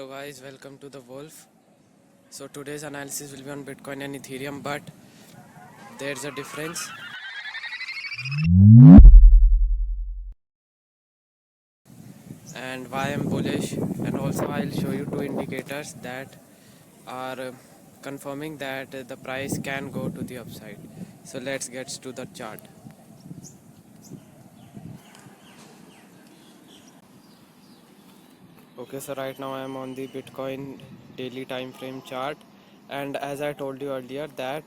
Hello guys, welcome to the Wolf. So today's analysis will be on Bitcoin and Ethereum, but there's a difference. And why I'm bullish, and also I'll show you two indicators that are confirming that the price can go to the upside. So let's get to the chart. Okay, so right now I am on the Bitcoin daily time frame chart, and as I told you earlier that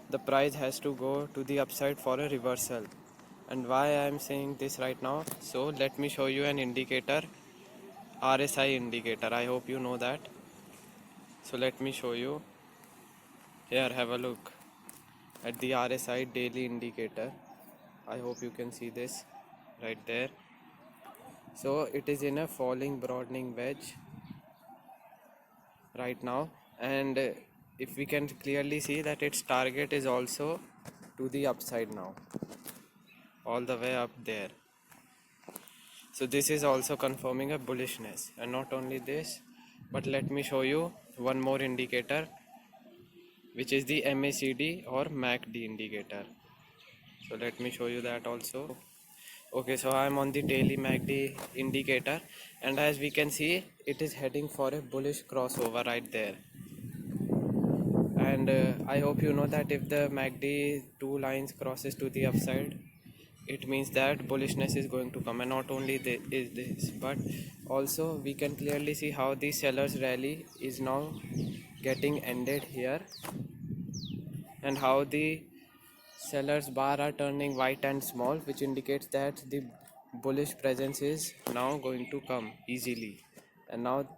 the price has to go to the upside for a reversal. And why I am saying this right now, so let me show you an indicator, RSI indicator. I hope you know that. So let me show you here. Have a look at the RSI daily indicator. I hope you can see this right there. So it is in a falling broadening wedge right now, and if we can clearly see that its target is also to the upside now, all the way up there. So this is also confirming a bullishness. And not only this, but let me show you one more indicator, which is the MACD or MACD indicator. So let me show you that also. Okay, so I am on the daily MACD indicator, and as we can see, it is heading for a bullish crossover right there. And I hope you know that if the MACD two lines crosses to the upside, it means that bullishness is going to come. And not only is this, but also we can clearly see how the sellers rally is now getting ended here, and how the sellers bar are turning white and small, which indicates that the bullish presence is now going to come easily. And now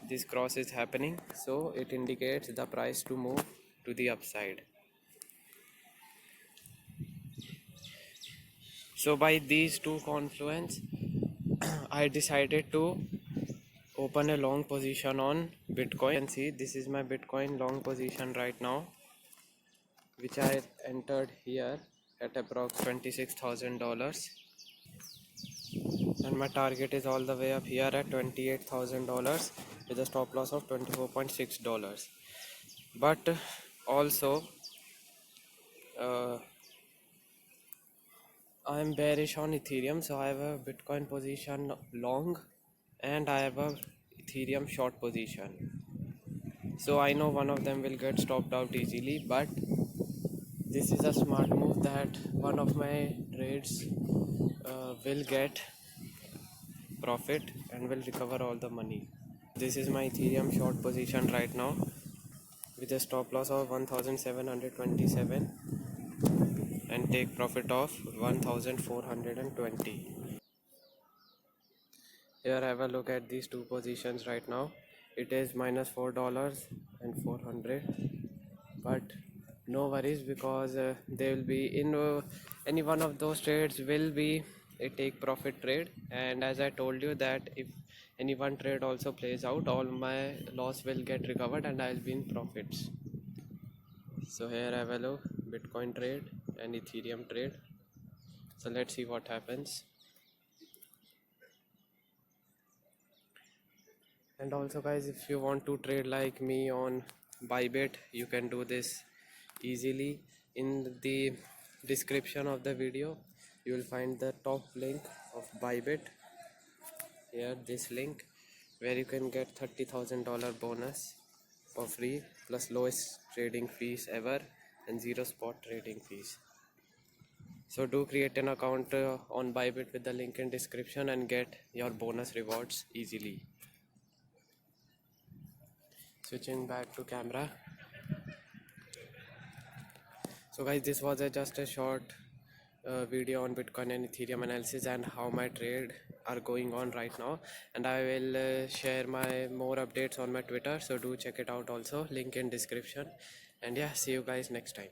this cross is happening, so it indicates the price to move to the upside. So by these two confluence, I decided to open a long position on Bitcoin. And see, this is my Bitcoin long position right now, which I entered here at approx $26,000, and my target is all the way up here at $28,000 with a stop loss of $24.6. But also I am bearish on Ethereum, so I have a Bitcoin position long and I have a Ethereum short position. So I know one of them will get stopped out easily, but this is a smart move that one of my trades will get profit and will recover all the money. This is my Ethereum short position right now with a stop loss of 1727 and take profit of 1420. Here have a look at these two positions right now. It is minus $4 and 400, but no worries, because they will be in any one of those trades will be a take profit trade. And as I told you that if any one trade also plays out, all my loss will get recovered and I'll be in profits. So here I have a look, Bitcoin trade and Ethereum trade. So let's see what happens. And also guys, if you want to trade like me on Bybit, you can do this easily. In the description of the video, you will find the top link of Bybit. Here, this link, where you can get $30,000 bonus for free, plus lowest trading fees ever and zero spot trading fees. So do create an account on Bybit with the link in description and get your bonus rewards easily. Switching back to camera. So guys, this was just a short video on Bitcoin and Ethereum analysis and how my trade are going on right now. And I will share my more updates on my Twitter, so do check it out also, link in description. And yeah, see you guys next time.